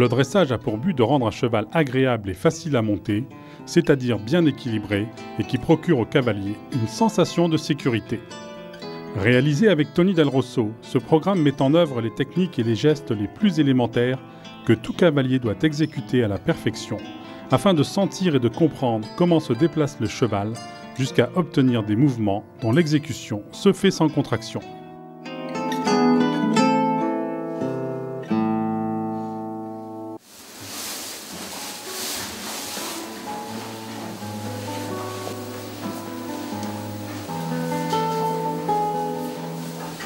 Le dressage a pour but de rendre un cheval agréable et facile à monter, c'est-à-dire bien équilibré et qui procure au cavalier une sensation de sécurité. Réalisé avec Tony Del Rosso, ce programme met en œuvre les techniques et les gestes les plus élémentaires que tout cavalier doit exécuter à la perfection, afin de sentir et de comprendre comment se déplace le cheval, jusqu'à obtenir des mouvements dont l'exécution se fait sans contraction.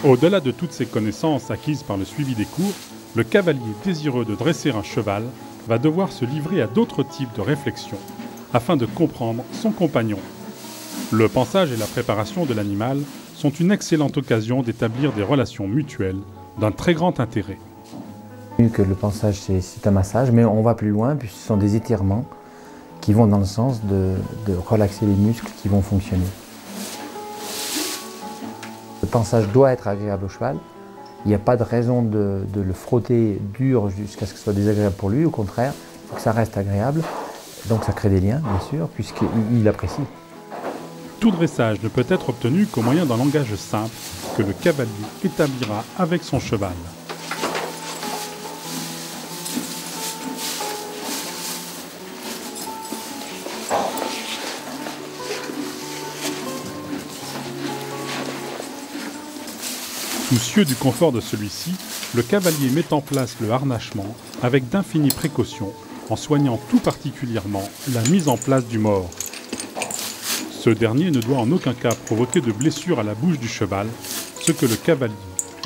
Au-delà de toutes ces connaissances acquises par le suivi des cours, le cavalier désireux de dresser un cheval va devoir se livrer à d'autres types de réflexions afin de comprendre son compagnon. Le pansage et la préparation de l'animal sont une excellente occasion d'établir des relations mutuelles d'un très grand intérêt. Que le pansage c'est un massage, mais on va plus loin puisque ce sont des étirements qui vont dans le sens de relaxer les muscles qui vont fonctionner. Le pansage doit être agréable au cheval. Il n'y a pas de raison de le frotter dur jusqu'à ce que ce soit désagréable pour lui. Au contraire, il faut que ça reste agréable. Donc ça crée des liens, bien sûr, puisqu'il apprécie. Tout dressage ne peut être obtenu qu'au moyen d'un langage simple que le cavalier établira avec son cheval. Soucieux du confort de celui-ci, le cavalier met en place le harnachement avec d'infinies précautions en soignant tout particulièrement la mise en place du mors. Ce dernier ne doit en aucun cas provoquer de blessure à la bouche du cheval, ce que le cavalier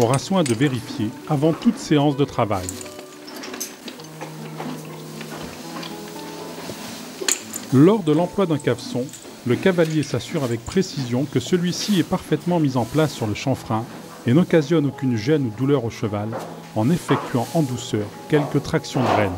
aura soin de vérifier avant toute séance de travail. Lors de l'emploi d'un caveçon, le cavalier s'assure avec précision que celui-ci est parfaitement mis en place sur le chanfrein et n'occasionne aucune gêne ou douleur au cheval en effectuant en douceur quelques tractions de rênes.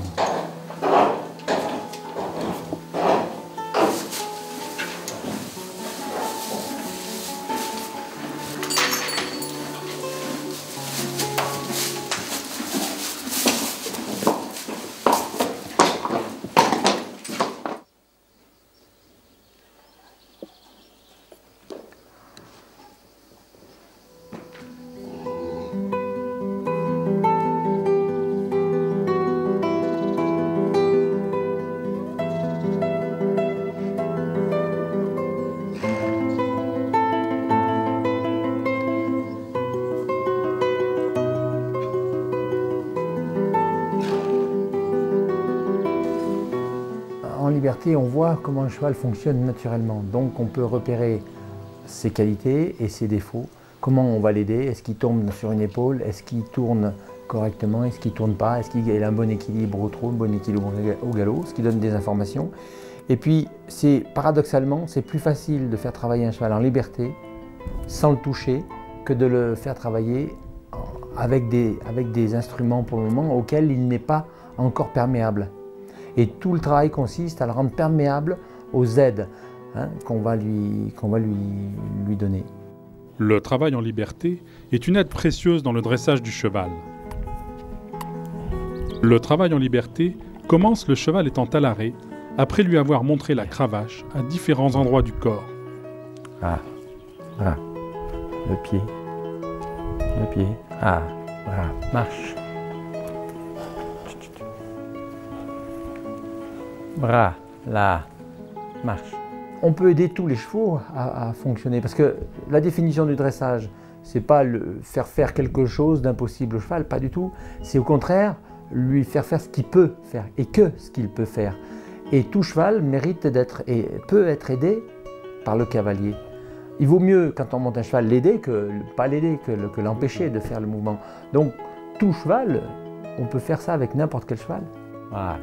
En liberté, on voit comment le cheval fonctionne naturellement. Donc on peut repérer ses qualités et ses défauts. Comment on va l'aider? Est-ce qu'il tourne sur une épaule? Est-ce qu'il tourne correctement? Est-ce qu'il ne tourne pas? Est-ce qu'il a un bon équilibre au trot, un bon équilibre au galop? Ce qui donne des informations. Et puis, paradoxalement, c'est plus facile de faire travailler un cheval en liberté, sans le toucher, que de le faire travailler avec des instruments pour le moment auxquels il n'est pas encore perméable. Et tout le travail consiste à le rendre perméable aux aides qu'on va lui donner. Le travail en liberté est une aide précieuse dans le dressage du cheval. Le travail en liberté commence le cheval étant à l'arrêt, après lui avoir montré la cravache à différents endroits du corps. Ah, voilà. Le pied. Ah, voilà. Marche. Bras, là, marche. On peut aider tous les chevaux à fonctionner parce que la définition du dressage, c'est pas faire quelque chose d'impossible au cheval, pas du tout. C'est au contraire lui faire faire ce qu'il peut faire et que ce qu'il peut faire. Et tout cheval mérite peut être aidé par le cavalier. Il vaut mieux quand on monte un cheval l'aider que l'empêcher de faire le mouvement. Donc tout cheval, on peut faire ça avec n'importe quel cheval. Voilà.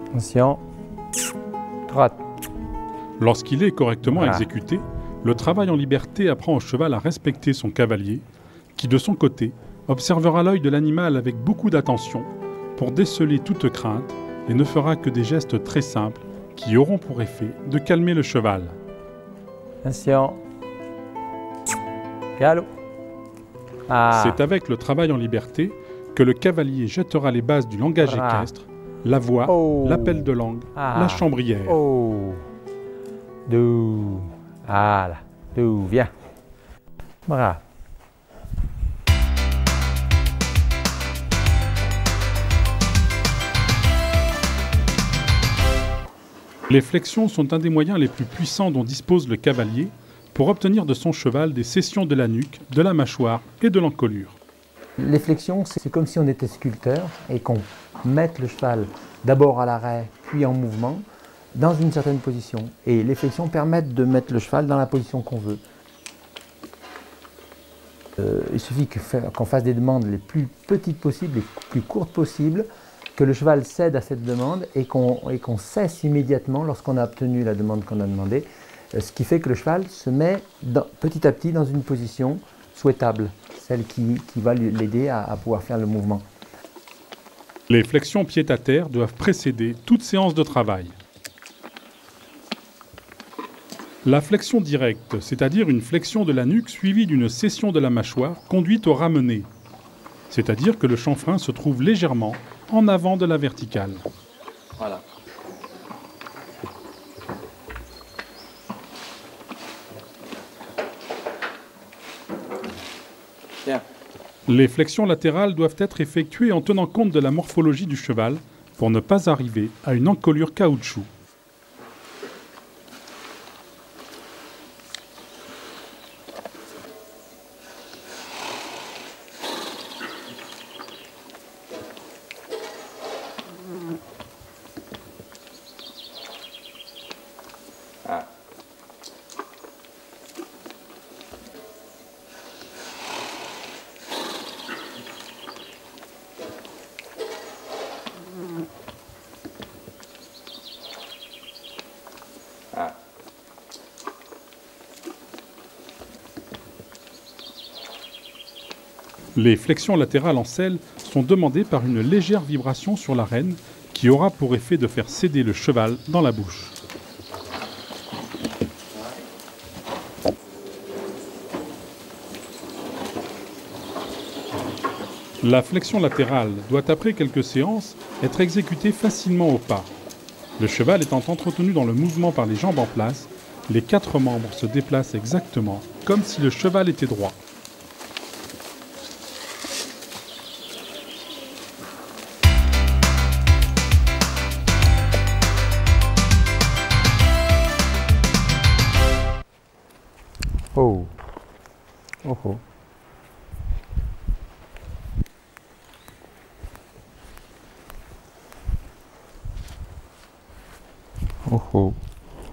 Attention, trotte. Lorsqu'il est correctement Voilà. exécuté, le travail en liberté apprend au cheval à respecter son cavalier, qui de son côté observera l'œil de l'animal avec beaucoup d'attention pour déceler toute crainte et ne fera que des gestes très simples qui auront pour effet de calmer le cheval. Attention, galop. Ah. C'est avec le travail en liberté que le cavalier jettera les bases du langage équestre, la voix, l'appel de langue, la chambrière. Dou. Voilà. Dou, viens. Bravo. Les flexions sont un des moyens les plus puissants dont dispose le cavalier pour obtenir de son cheval des cessions de la nuque, de la mâchoire et de l'encolure. Les flexions, c'est comme si on était sculpteur et qu'on mette le cheval d'abord à l'arrêt, puis en mouvement, dans une certaine position. Et les flexions permettent de mettre le cheval dans la position qu'on veut. Il suffit qu'on fasse des demandes les plus petites possibles, les plus courtes possibles, que le cheval cède à cette demande et qu'on cesse immédiatement lorsqu'on a obtenu la demande qu'on a demandée, ce qui fait que le cheval se met petit à petit dans une position souhaitable, celle qui va l'aider à pouvoir faire le mouvement. Les flexions pied-à-terre doivent précéder toute séance de travail. La flexion directe, c'est-à-dire une flexion de la nuque suivie d'une cession de la mâchoire, conduit au ramené, c'est-à-dire que le chanfrein se trouve légèrement en avant de la verticale. Voilà. Bien. Les flexions latérales doivent être effectuées en tenant compte de la morphologie du cheval pour ne pas arriver à une encolure caoutchouc. Les flexions latérales en selle sont demandées par une légère vibration sur l'arène qui aura pour effet de faire céder le cheval dans la bouche. La flexion latérale doit, après quelques séances, être exécutée facilement au pas. Le cheval étant entretenu dans le mouvement par les jambes en place, les 4 membres se déplacent exactement comme si le cheval était droit. Oh. Oh oh. Oh oh.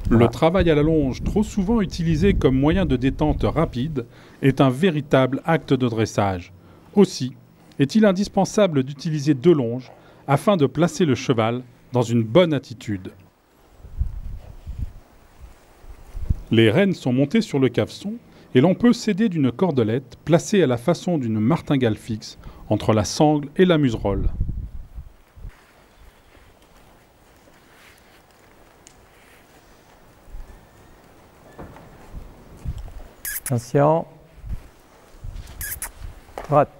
Le travail à la longe, trop souvent utilisé comme moyen de détente rapide, est un véritable acte de dressage. Aussi, est-il indispensable d'utiliser 2 longes afin de placer le cheval dans une bonne attitude. Les rênes sont montées sur le caveçon et l'on peut s'aider d'une cordelette placée à la façon d'une martingale fixe entre la sangle et la muserolle. Attention. Droite.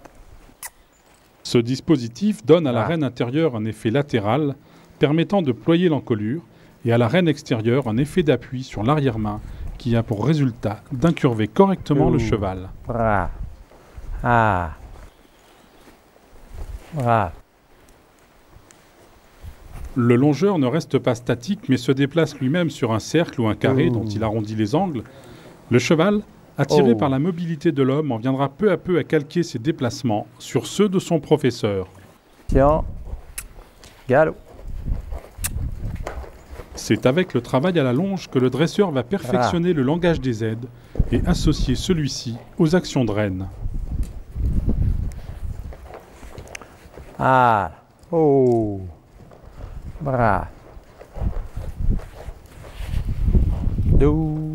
Ce dispositif donne à la rêne intérieure un effet latéral permettant de ployer l'encolure et à la rêne extérieure un effet d'appui sur l'arrière-main qui a pour résultat d'incurver correctement le cheval. Bras. Ah. Bras. Le longeur ne reste pas statique mais se déplace lui-même sur un cercle ou un carré dont il arrondit les angles. Le cheval, attiré par la mobilité de l'homme, en viendra peu à peu à calquer ses déplacements sur ceux de son professeur. Tiens. Galop. C'est avec le travail à la longe que le dresseur va perfectionner le langage des aides et associer celui-ci aux actions de rêne. Ah. Oh. Bras. Dou.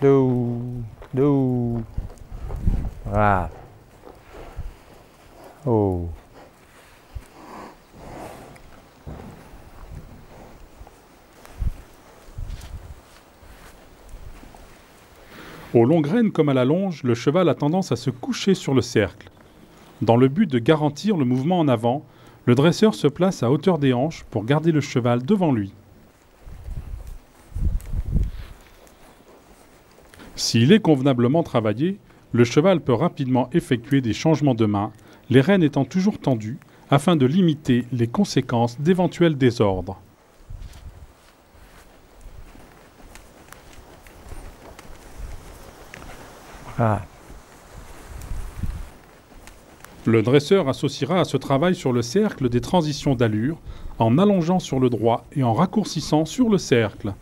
Dou. Dou. Bras. Oh. Aux longues rênes comme à la longe, le cheval a tendance à se coucher sur le cercle. Dans le but de garantir le mouvement en avant, le dresseur se place à hauteur des hanches pour garder le cheval devant lui. S'il est convenablement travaillé, le cheval peut rapidement effectuer des changements de main, les rênes étant toujours tendues, afin de limiter les conséquences d'éventuels désordres. Ah. Le dresseur associera à ce travail sur le cercle des transitions d'allure en allongeant sur le droit et en raccourcissant sur le cercle.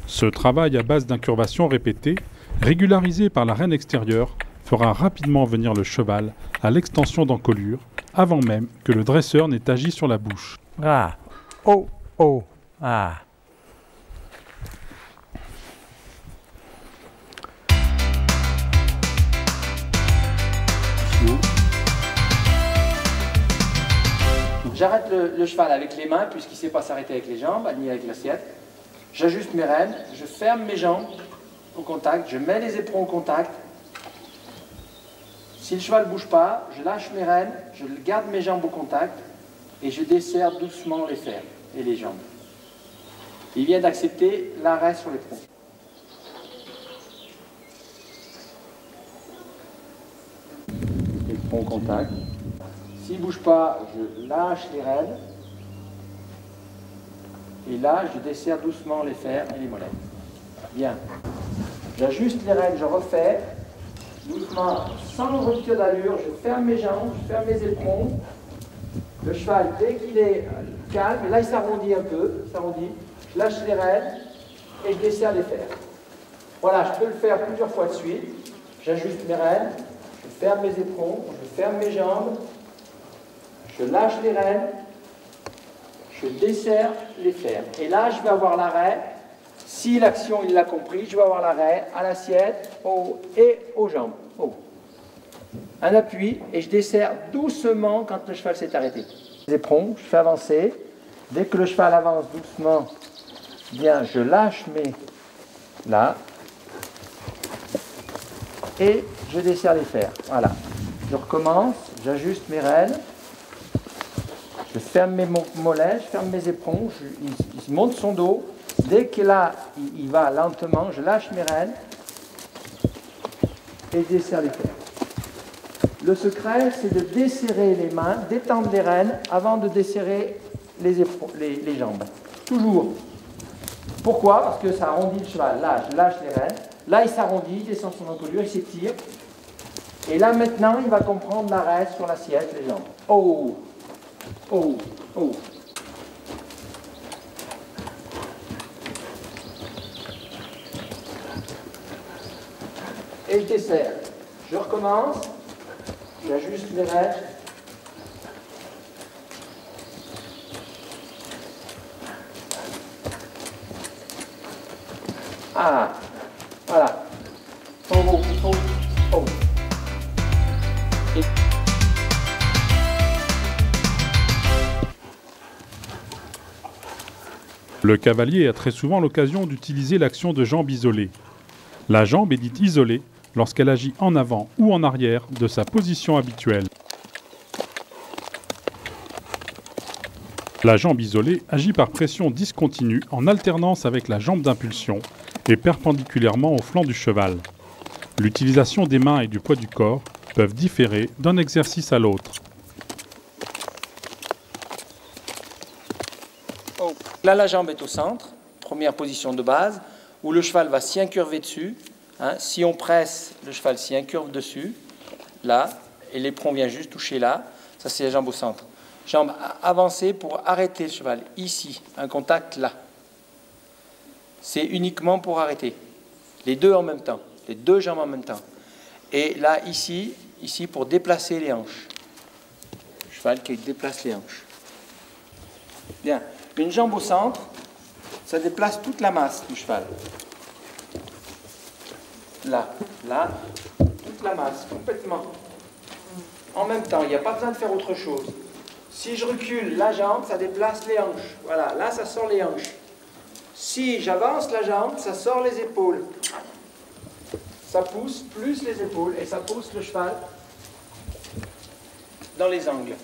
Ce travail à base d'incurvation répétée, régularisé par la rêne extérieure, fera rapidement venir le cheval à l'extension d'encolure, avant même que le dresseur n'ait agi sur la bouche. Ah. Oh. Oh. Ah. J'arrête le cheval avec les mains, puisqu'il ne sait pas s'arrêter avec les jambes, ni avec l'assiette. J'ajuste mes rênes, je ferme mes jambes au contact, je mets les éperons au contact. Si le cheval ne bouge pas, je lâche mes rênes, je garde mes jambes au contact et je desserre doucement les fers et les jambes. Il vient d'accepter l'arrêt sur l'éperon. Éperon au contact. S'il ne bouge pas, je lâche les rênes. Et là, je desserre doucement les fers et les mollets. Bien. J'ajuste les rênes, je refais. Doucement, sans rupture d'allure, je ferme mes jambes, je ferme mes éperons. Le cheval, dès qu'il est calme, et là il s'arrondit un peu, je lâche les rênes et je desserre les fers. Voilà, je peux le faire plusieurs fois de suite. J'ajuste mes rênes, je ferme mes éperons, je ferme mes jambes, je lâche les rênes, je desserre les fers. Et là, je vais avoir l'arrêt. Si l'action, il l'a compris, je vais avoir l'arrêt à l'assiette et aux jambes. Un appui, et je desserre doucement quand le cheval s'est arrêté. Les éperons, je fais avancer. Dès que le cheval avance doucement, bien, je lâche mes... Là. Et je desserre les fers. Voilà. Je recommence, j'ajuste mes rênes. Je ferme mes mollets, je ferme mes éperons, il monte son dos. Dès que là, il va lentement, je lâche mes rênes et je desserre les fers. Le secret, c'est de desserrer les mains, d'étendre les rênes avant de desserrer les jambes. Toujours. Pourquoi? Parce que ça arrondit le cheval. Là, je lâche les rênes. Là, il s'arrondit, il descend son encolure, il s'étire. Et là, maintenant, il va comprendre l'arrêt sur l'assiette, les jambes. Oh! Oh! Oh! Et je desserre. Je recommence. J'ajuste mes rênes. Ah! Voilà. Oh, oh, oh, oh. Et... Le cavalier a très souvent l'occasion d'utiliser l'action de jambe isolée. La jambe est dite isolée lorsqu'elle agit en avant ou en arrière de sa position habituelle. La jambe isolée agit par pression discontinue en alternance avec la jambe d'impulsion et perpendiculairement au flanc du cheval. L'utilisation des mains et du poids du corps peuvent différer d'un exercice à l'autre. Oh. Là, la jambe est au centre, première position de base, où le cheval va s'y incurver dessus. Hein. Si on presse, le cheval s'y incurve dessus, là, et l'éperon vient juste toucher là. Ça, c'est la jambe au centre. Jambe avancée pour arrêter le cheval. Ici, un contact là. C'est uniquement pour arrêter. Les deux en même temps. Les deux jambes en même temps. Et là, ici, ici pour déplacer les hanches. Le cheval qui déplace les hanches. Bien. Une jambe au centre, ça déplace toute la masse du cheval. Là, toute la masse, complètement. En même temps, il n'y a pas besoin de faire autre chose. Si je recule la jambe, ça déplace les hanches. Voilà, là, ça sort les hanches. Si j'avance la jambe, ça sort les épaules. Ça pousse plus les épaules et ça pousse le cheval dans les angles.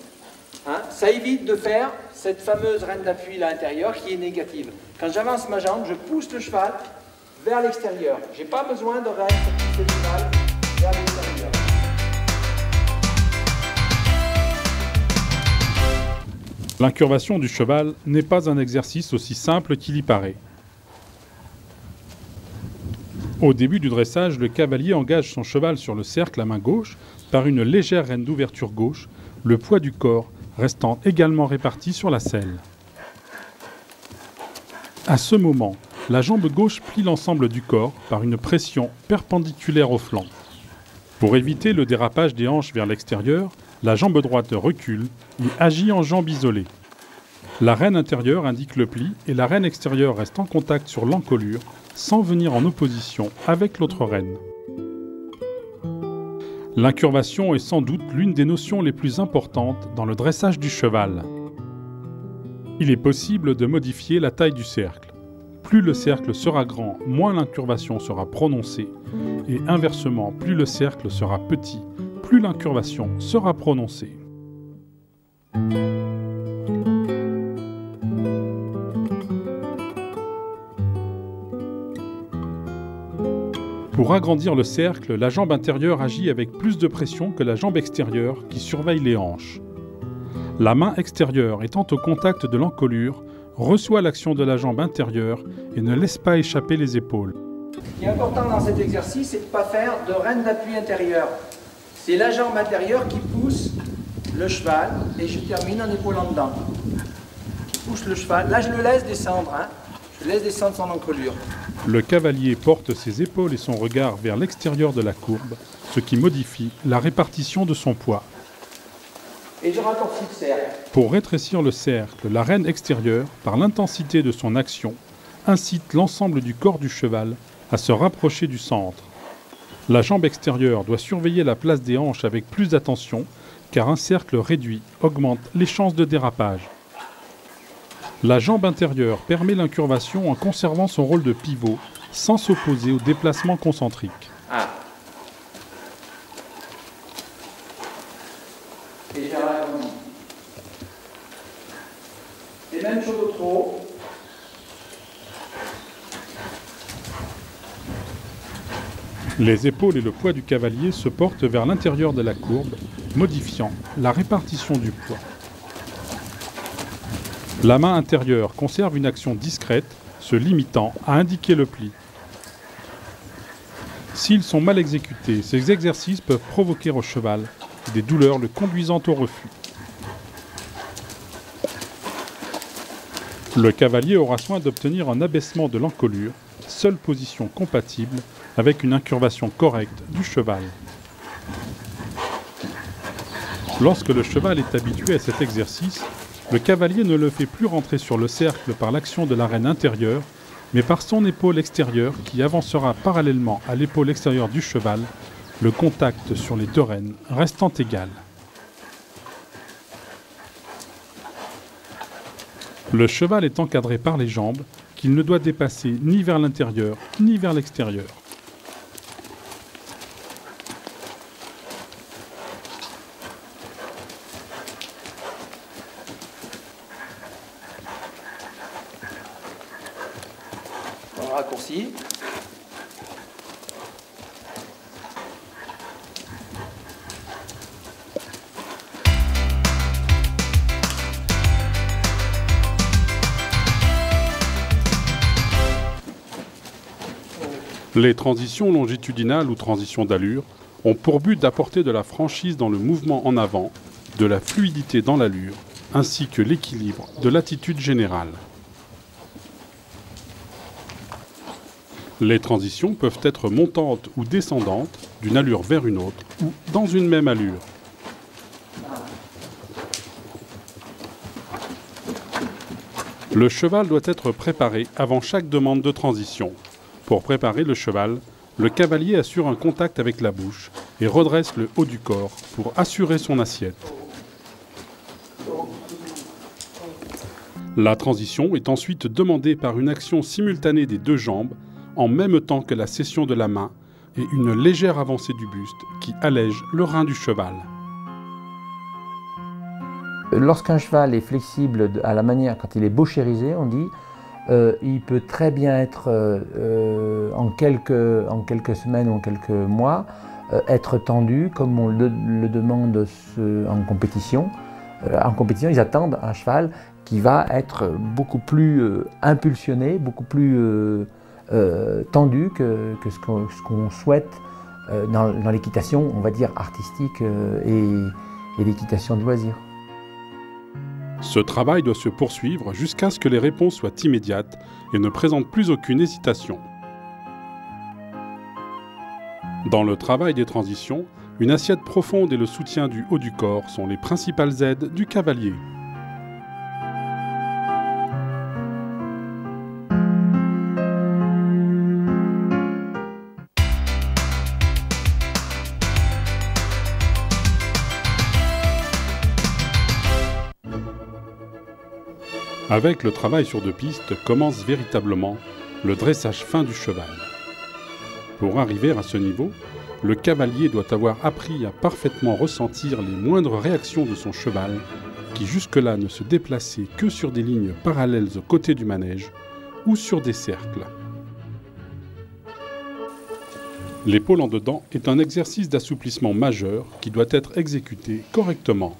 Hein? Ça évite de faire cette fameuse rêne d'appui à l'intérieur qui est négative. Quand j'avance ma jambe, je pousse le cheval vers l'extérieur. Je n'ai pas besoin de rêne pour pousser le cheval vers l'extérieur. L'incurvation du cheval n'est pas un exercice aussi simple qu'il y paraît. Au début du dressage, le cavalier engage son cheval sur le cercle à main gauche par une légère rêne d'ouverture gauche, le poids du corps restant également réparti sur la selle. À ce moment, la jambe gauche plie l'ensemble du corps par une pression perpendiculaire au flanc. Pour éviter le dérapage des hanches vers l'extérieur, la jambe droite recule et agit en jambe isolée. La rêne intérieure indique le pli et la rêne extérieure reste en contact sur l'encolure sans venir en opposition avec l'autre rêne. L'incurvation est sans doute l'une des notions les plus importantes dans le dressage du cheval. Il est possible de modifier la taille du cercle. Plus le cercle sera grand, moins l'incurvation sera prononcée, et inversement, plus le cercle sera petit, plus l'incurvation sera prononcée. Pour agrandir le cercle, la jambe intérieure agit avec plus de pression que la jambe extérieure qui surveille les hanches. La main extérieure étant au contact de l'encolure, reçoit l'action de la jambe intérieure et ne laisse pas échapper les épaules. Ce qui est important dans cet exercice, c'est de ne pas faire de rêne d'appui intérieur. C'est la jambe intérieure qui pousse le cheval et je termine en épaule en dedans. Qui pousse le cheval. Là, je le laisse descendre. Hein. Je laisse descendre son encolure. Le cavalier porte ses épaules et son regard vers l'extérieur de la courbe, ce qui modifie la répartition de son poids. Et je raccourcis le cercle. Pour rétrécir le cercle, la rêne extérieure, par l'intensité de son action, incite l'ensemble du corps du cheval à se rapprocher du centre. La jambe extérieure doit surveiller la place des hanches avec plus d'attention, car un cercle réduit augmente les chances de dérapage. La jambe intérieure permet l'incurvation en conservant son rôle de pivot, sans s'opposer au déplacement concentrique. Ah. Et j'ai arrondi. Et même chose au trot. Les épaules et le poids du cavalier se portent vers l'intérieur de la courbe, modifiant la répartition du poids. La main intérieure conserve une action discrète, se limitant à indiquer le pli. S'ils sont mal exécutés, ces exercices peuvent provoquer au cheval des douleurs le conduisant au refus. Le cavalier aura soin d'obtenir un abaissement de l'encolure, seule position compatible avec une incurvation correcte du cheval. Lorsque le cheval est habitué à cet exercice, le cavalier ne le fait plus rentrer sur le cercle par l'action de la rêne intérieure, mais par son épaule extérieure qui avancera parallèlement à l'épaule extérieure du cheval, le contact sur les deux rênes restant égal. Le cheval est encadré par les jambes, qu'il ne doit dépasser ni vers l'intérieur ni vers l'extérieur. Raccourci. Les transitions longitudinales ou transitions d'allure ont pour but d'apporter de la franchise dans le mouvement en avant, de la fluidité dans l'allure, ainsi que l'équilibre de l'attitude générale. Les transitions peuvent être montantes ou descendantes, d'une allure vers une autre, ou dans une même allure. Le cheval doit être préparé avant chaque demande de transition. Pour préparer le cheval, le cavalier assure un contact avec la bouche et redresse le haut du corps pour assurer son assiette. La transition est ensuite demandée par une action simultanée des deux jambes, en même temps que la cession de la main et une légère avancée du buste qui allège le rein du cheval. Lorsqu'un cheval est flexible à la manière, quand il est bouchérisé, on dit, il peut très bien être en quelques semaines ou en quelques mois, être tendu comme on le demande en compétition. En compétition, ils attendent un cheval qui va être beaucoup plus impulsionné, beaucoup plus tendu que ce qu'on souhaite dans l'équitation, on va dire, artistique et l'équitation de loisir. Ce travail doit se poursuivre jusqu'à ce que les réponses soient immédiates et ne présentent plus aucune hésitation. Dans le travail des transitions, une assiette profonde et le soutien du haut du corps sont les principales aides du cavalier. Avec le travail sur deux pistes commence véritablement le dressage fin du cheval. Pour arriver à ce niveau, le cavalier doit avoir appris à parfaitement ressentir les moindres réactions de son cheval, qui jusque-là ne se déplaçait que sur des lignes parallèles aux côtés du manège ou sur des cercles. L'épaule en dedans est un exercice d'assouplissement majeur qui doit être exécuté correctement.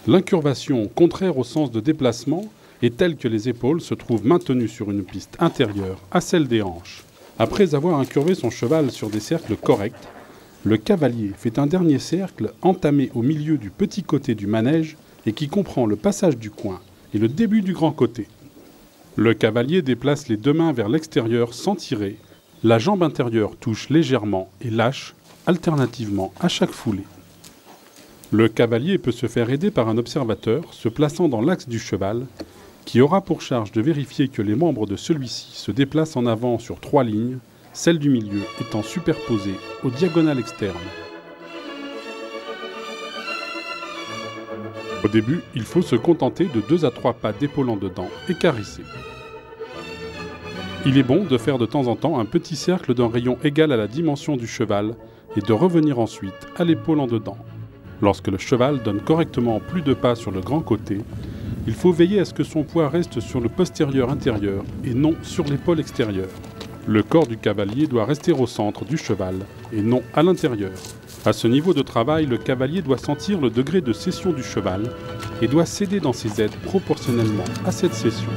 L'incurvation, contraire au sens de déplacement, est telle que les épaules se trouvent maintenues sur une piste intérieure à celle des hanches. Après avoir incurvé son cheval sur des cercles corrects, le cavalier fait un dernier cercle entamé au milieu du petit côté du manège et qui comprend le passage du coin et le début du grand côté. Le cavalier déplace les deux mains vers l'extérieur sans tirer, la jambe intérieure touche légèrement et lâche, alternativement à chaque foulée. Le cavalier peut se faire aider par un observateur se plaçant dans l'axe du cheval, qui aura pour charge de vérifier que les membres de celui-ci se déplacent en avant sur 3 lignes, celle du milieu étant superposée aux diagonales externes. Au début, il faut se contenter de 2 à 3 pas d'épaule en dedans et caresser. Il est bon de faire de temps en temps un petit cercle d'un rayon égal à la dimension du cheval et de revenir ensuite à l'épaule en dedans. Lorsque le cheval donne correctement plus de pas sur le grand côté, il faut veiller à ce que son poids reste sur le postérieur intérieur et non sur l'épaule extérieure. Le corps du cavalier doit rester au centre du cheval et non à l'intérieur. À ce niveau de travail, le cavalier doit sentir le degré de cession du cheval et doit céder dans ses aides proportionnellement à cette cession.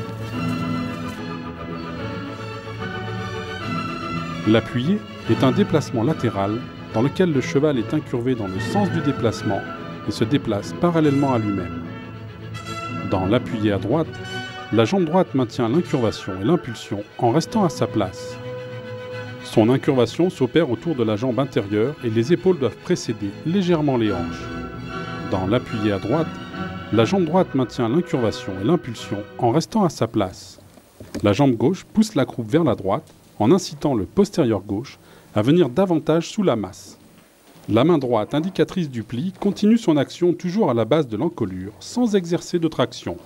L'appuyé est un déplacement latéral dans lequel le cheval est incurvé dans le sens du déplacement et se déplace parallèlement à lui-même. Dans l'appuyé à droite, la jambe droite maintient l'incurvation et l'impulsion en restant à sa place. Son incurvation s'opère autour de la jambe intérieure et les épaules doivent précéder légèrement les hanches. Dans l'appuyé à droite, la jambe droite maintient l'incurvation et l'impulsion en restant à sa place. La jambe gauche pousse la croupe vers la droite en incitant le postérieur gauche à venir davantage sous la masse. La main droite, indicatrice du pli, continue son action toujours à la base de l'encolure, sans exercer de traction.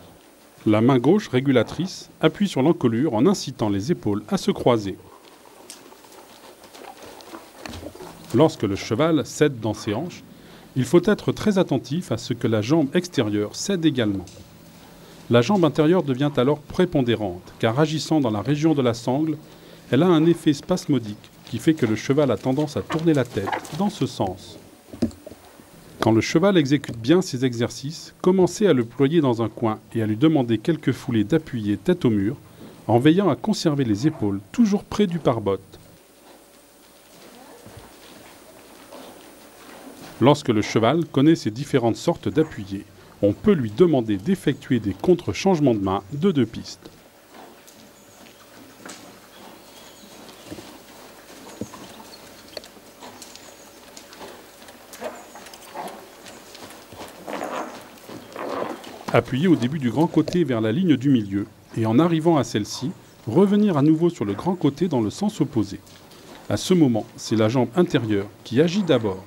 La main gauche, régulatrice, appuie sur l'encolure en incitant les épaules à se croiser. Lorsque le cheval cède dans ses hanches, il faut être très attentif à ce que la jambe extérieure cède également. La jambe intérieure devient alors prépondérante, car agissant dans la région de la sangle, elle a un effet spasmodique qui fait que le cheval a tendance à tourner la tête dans ce sens. Quand le cheval exécute bien ses exercices, commencez à le ployer dans un coin et à lui demander quelques foulées d'appuyer tête au mur, en veillant à conserver les épaules toujours près du pare-botte. Lorsque le cheval connaît ces différentes sortes d'appuyés, on peut lui demander d'effectuer des contre-changements de main de 2 pistes. Appuyez au début du grand côté vers la ligne du milieu et en arrivant à celle-ci, revenir à nouveau sur le grand côté dans le sens opposé. À ce moment, c'est la jambe intérieure qui agit d'abord.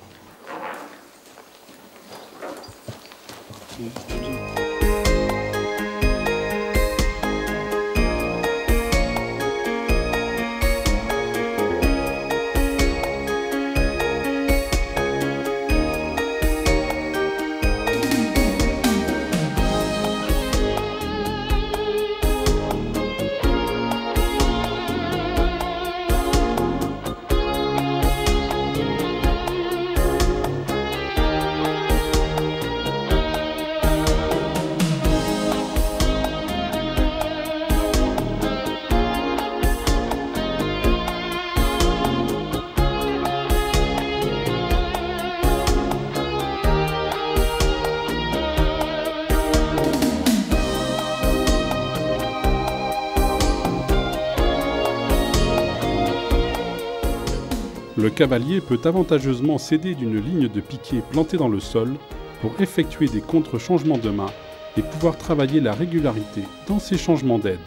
Le cavalier peut avantageusement s'aider d'une ligne de piquet plantée dans le sol pour effectuer des contre-changements de main et pouvoir travailler la régularité dans ses changements d'aide.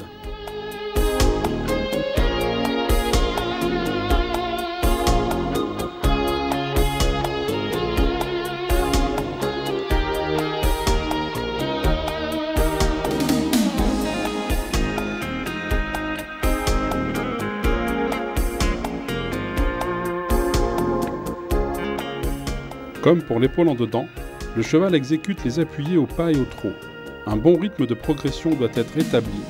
Comme pour l'épaule en dedans, le cheval exécute les appuyés au pas et au trot. Un bon rythme de progression doit être établi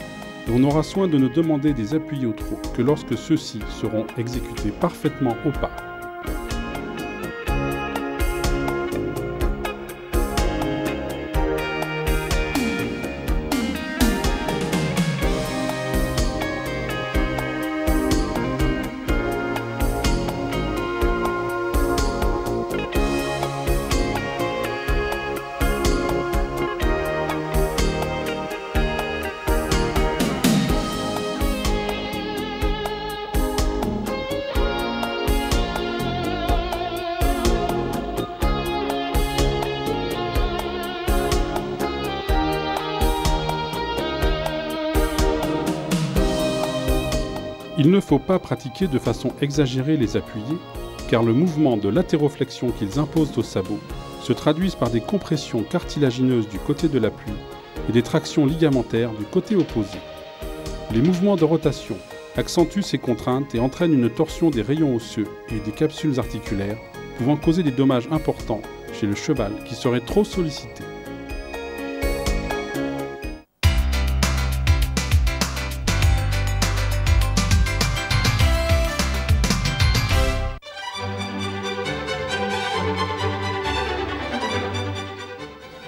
et on aura soin de ne demander des appuyés au trot que lorsque ceux-ci seront exécutés parfaitement au pas. Il ne faut pas pratiquer de façon exagérée les appuyés, car le mouvement de latéroflexion qu'ils imposent au sabot se traduisent par des compressions cartilagineuses du côté de l'appui et des tractions ligamentaires du côté opposé. Les mouvements de rotation accentuent ces contraintes et entraînent une torsion des rayons osseux et des capsules articulaires, pouvant causer des dommages importants chez le cheval qui serait trop sollicité.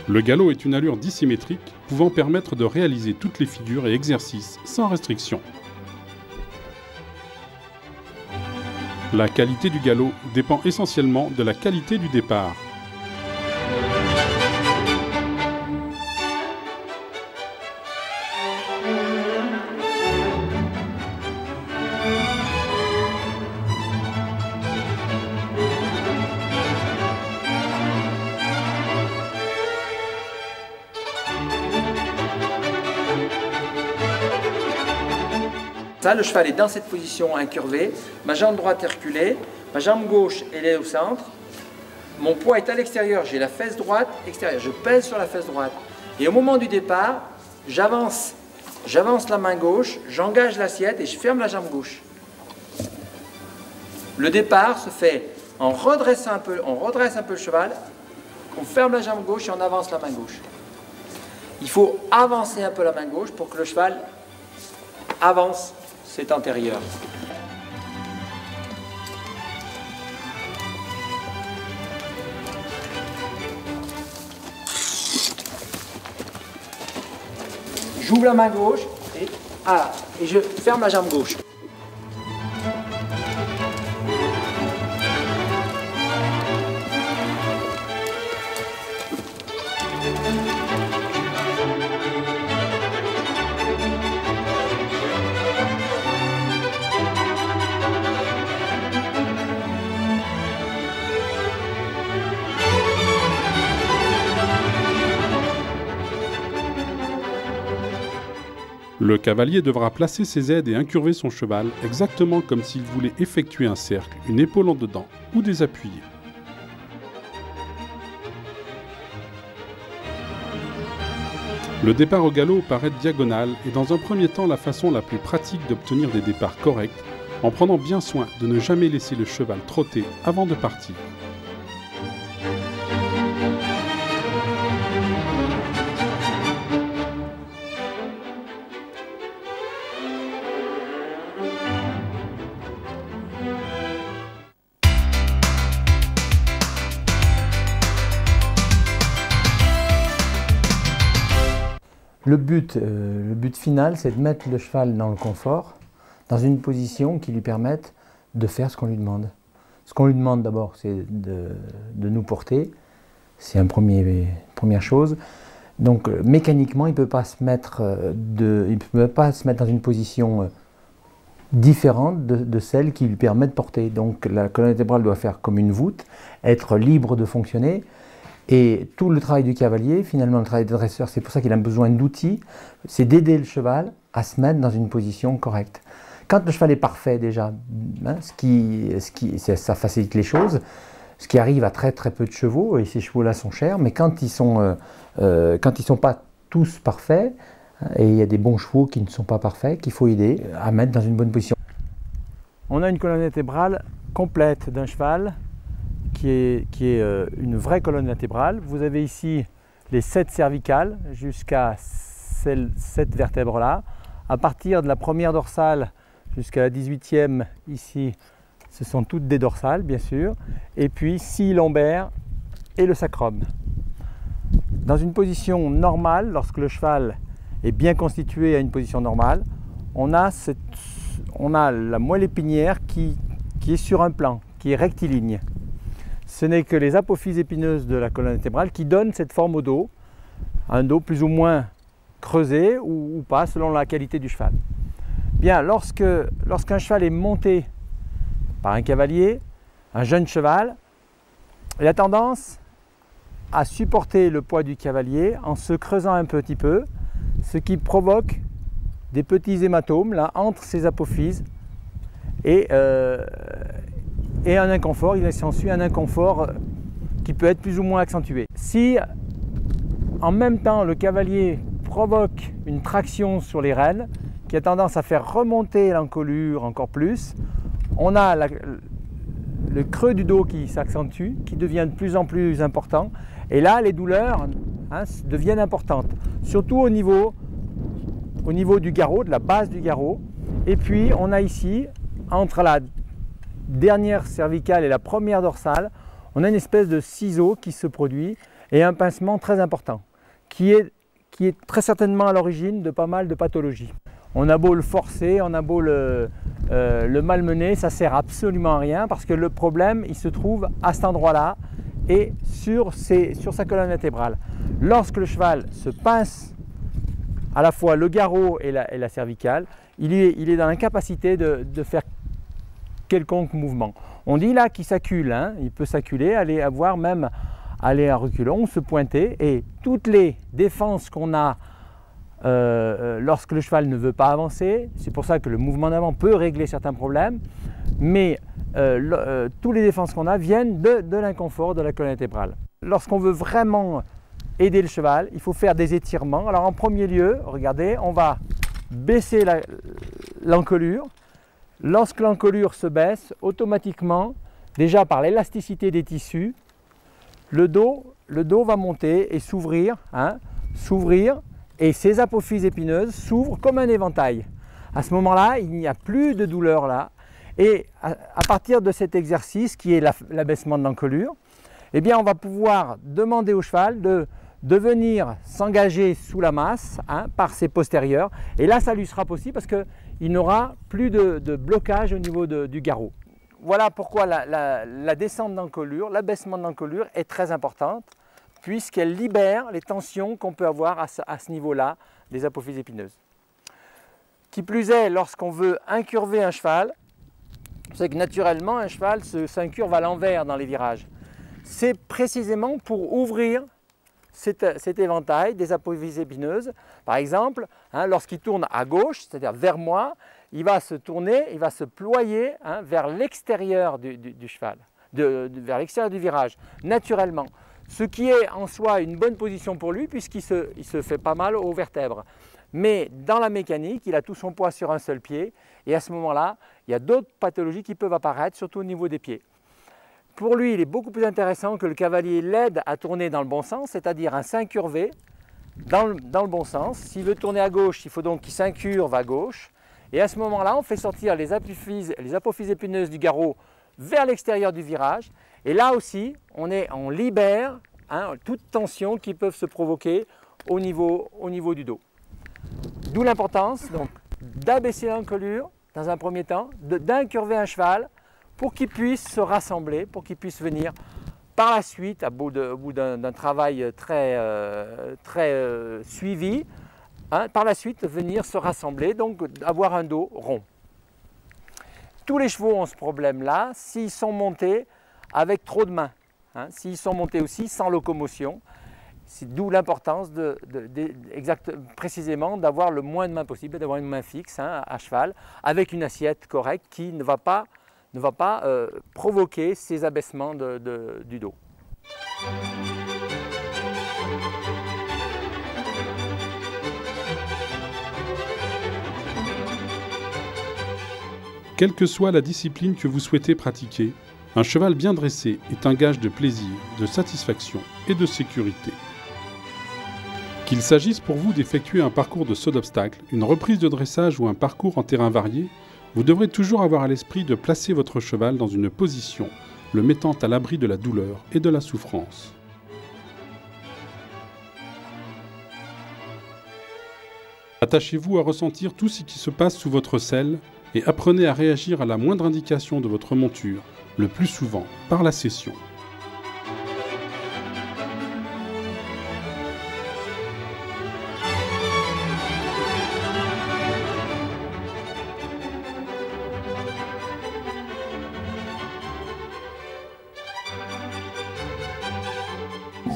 Le galop est une allure dissymétrique pouvant permettre de réaliser toutes les figures et exercices sans restriction. La qualité du galop dépend essentiellement de la qualité du départ. Ça, le cheval est dans cette position incurvée, ma jambe droite est reculée, ma jambe gauche elle est au centre, mon poids est à l'extérieur, j'ai la fesse droite extérieure, je pèse sur la fesse droite. Et au moment du départ, j'avance la main gauche, j'engage l'assiette et je ferme la jambe gauche. Le départ se fait en redressant un peu, on redresse un peu le cheval, on ferme la jambe gauche et on avance la main gauche. Il faut avancer un peu la main gauche pour que le cheval avance cet antérieur. J'ouvre la main gauche et je ferme la jambe gauche. Le cavalier devra placer ses aides et incurver son cheval exactement comme s'il voulait effectuer un cercle, une épaule en dedans ou des appuyés. Le départ au galop paraît diagonal est dans un premier temps la façon la plus pratique d'obtenir des départs corrects en prenant bien soin de ne jamais laisser le cheval trotter avant de partir. Le but final, c'est de mettre le cheval dans le confort, dans une position qui lui permette de faire ce qu'on lui demande. Ce qu'on lui demande d'abord, c'est de nous porter, c'est une première chose. Donc mécaniquement, il ne peut pas se mettre dans une position différente de celle qui lui permet de porter. Donc la colonne vertébrale doit faire comme une voûte, être libre de fonctionner. Et tout le travail du cavalier, finalement le travail du dresseur, c'est pour ça qu'il a besoin d'outils, c'est d'aider le cheval à se mettre dans une position correcte. Quand le cheval est parfait déjà, hein, ça facilite les choses, ce qui arrive à très très peu de chevaux, et ces chevaux-là sont chers, mais quand ils sont pas tous parfaits, et il y a des bons chevaux qui ne sont pas parfaits, qu'il faut aider à mettre dans une bonne position. On a une colonne vertébrale complète d'un cheval, qui est une vraie colonne vertébrale. Vous avez ici les 7 cervicales jusqu'à cette vertèbre-là. À partir de la première dorsale jusqu'à la 18e, ici, ce sont toutes des dorsales, bien sûr. Et puis 6 lombaires et le sacrum. Dans une position normale, lorsque le cheval est bien constitué à une position normale, on a la moelle épinière qui est sur un plan, qui est rectiligne. Ce n'est que les apophyses épineuses de la colonne vertébrale qui donnent cette forme au dos, un dos plus ou moins creusé ou pas selon la qualité du cheval. Bien, lorsqu'un cheval est monté par un cavalier, un jeune cheval, il a tendance à supporter le poids du cavalier en se creusant un petit peu, ce qui provoque des petits hématomes là, entre ses apophyses et un inconfort, il s'ensuit un inconfort qui peut être plus ou moins accentué. Si en même temps le cavalier provoque une traction sur les rênes qui a tendance à faire remonter l'encolure encore plus, on a le creux du dos qui s'accentue, qui devient de plus en plus important, et là les douleurs deviennent importantes, surtout au niveau du garrot, de la base du garrot. Et puis on a ici, entre la dernière cervicale et la première dorsale, on a une espèce de ciseau qui se produit et un pincement très important qui est très certainement à l'origine de pas mal de pathologies. On a beau le forcer, on a beau le malmener, ça ne sert absolument à rien parce que le problème il se trouve à cet endroit-là et sur sa colonne vertébrale. Lorsque le cheval se pince à la fois le garrot et la cervicale, il est dans l'incapacité de faire quelconque mouvement. On dit là qu'il s'accule, hein, il peut s'acculer, aller à reculons, se pointer, et toutes les défenses qu'on a lorsque le cheval ne veut pas avancer, c'est pour ça que le mouvement d'avant peut régler certains problèmes, mais toutes les défenses qu'on a viennent de l'inconfort de la colonne vertébrale. Lorsqu'on veut vraiment aider le cheval, il faut faire des étirements. Alors en premier lieu, regardez, on va baisser l'encolure. Lorsque l'encolure se baisse, automatiquement, déjà par l'élasticité des tissus, le dos va monter et s'ouvrir, et ces apophyses épineuses s'ouvrent comme un éventail. À ce moment-là, il n'y a plus de douleur là, et à partir de cet exercice qui est l'abaissement de l'encolure, eh bien on va pouvoir demander au cheval de venir s'engager sous la masse par ses postérieurs, et là ça lui sera possible parce qu'il n'aura plus de blocage au niveau du garrot. Voilà pourquoi la descente d'encolure, l'abaissement de l'encolure est très importante puisqu'elle libère les tensions qu'on peut avoir à ce niveau-là des apophyses épineuses. Qui plus est, lorsqu'on veut incurver un cheval, vous savez que naturellement un cheval s'incurve à l'envers dans les virages. C'est précisément pour ouvrir cet éventail des apophyses épineuses. Par exemple, lorsqu'il tourne à gauche, c'est-à-dire vers moi, il va se tourner, il va se ployer vers l'extérieur du cheval, vers l'extérieur du virage, naturellement. Ce qui est en soi une bonne position pour lui puisqu'il se fait pas mal aux vertèbres. Mais dans la mécanique, il a tout son poids sur un seul pied et à ce moment-là, il y a d'autres pathologies qui peuvent apparaître, surtout au niveau des pieds. Pour lui, il est beaucoup plus intéressant que le cavalier l'aide à tourner dans le bon sens, c'est-à-dire un s'incurver dans le bon sens. S'il veut tourner à gauche, il faut donc qu'il s'incurve à gauche. Et à ce moment-là, on fait sortir les apophyses épineuses du garrot vers l'extérieur du virage. Et là aussi, on libère toute tension qui peut se provoquer au niveau du dos. D'où l'importance d'abaisser l'encolure dans un premier temps, d'incurver un cheval pour qu'il puisse se rassembler, pour qu'il puisse venir par la suite, au bout d'un travail très suivi, par la suite venir se rassembler, donc avoir un dos rond. Tous les chevaux ont ce problème-là s'ils sont montés avec trop de mains, s'ils sont montés aussi sans locomotion. C'est d'où l'importance précisément d'avoir le moins de mains possible, d'avoir une main fixe à cheval, avec une assiette correcte qui ne va pas provoquer ces abaissements du dos. Quelle que soit la discipline que vous souhaitez pratiquer, un cheval bien dressé est un gage de plaisir, de satisfaction et de sécurité. Qu'il s'agisse pour vous d'effectuer un parcours de saut d'obstacle, une reprise de dressage ou un parcours en terrain varié, vous devrez toujours avoir à l'esprit de placer votre cheval dans une position, le mettant à l'abri de la douleur et de la souffrance. Attachez-vous à ressentir tout ce qui se passe sous votre selle et apprenez à réagir à la moindre indication de votre monture, le plus souvent par la cession.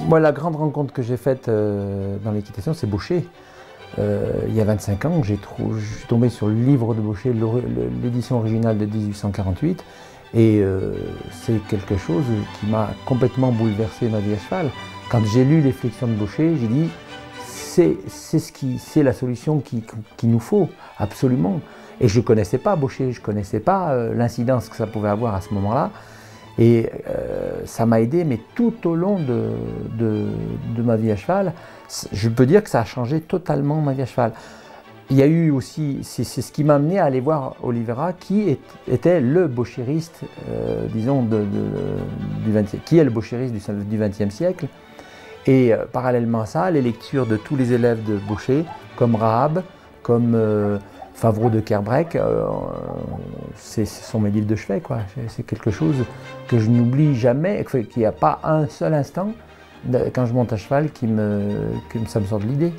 Moi, la grande rencontre que j'ai faite dans l'équitation, c'est Baucher. Il y a 25 ans, je suis tombé sur le livre de Baucher, l'édition originale de 1848, et c'est quelque chose qui m'a complètement bouleversé ma vie à cheval. Quand j'ai lu les flexions de Baucher, j'ai dit c'est la solution qu'il nous faut, absolument. Et je ne connaissais pas Baucher, je ne connaissais pas l'incidence que ça pouvait avoir à ce moment-là. Et ça m'a aidé, mais tout au long de ma vie à cheval, je peux dire que ça a changé totalement ma vie à cheval. Il y a eu aussi, c'est ce qui m'a amené à aller voir Oliveira, qui était le bauchériste, disons, qui est le bauchériste du XXe siècle. Et parallèlement à ça, les lectures de tous les élèves de Baucher, comme Rahab, comme Favreau de Kerbrec, ce sont mes livres de chevet, quoi. C'est quelque chose que je n'oublie jamais, qu'il n'y a pas un seul instant, quand je monte à cheval, ça me sort de l'idée.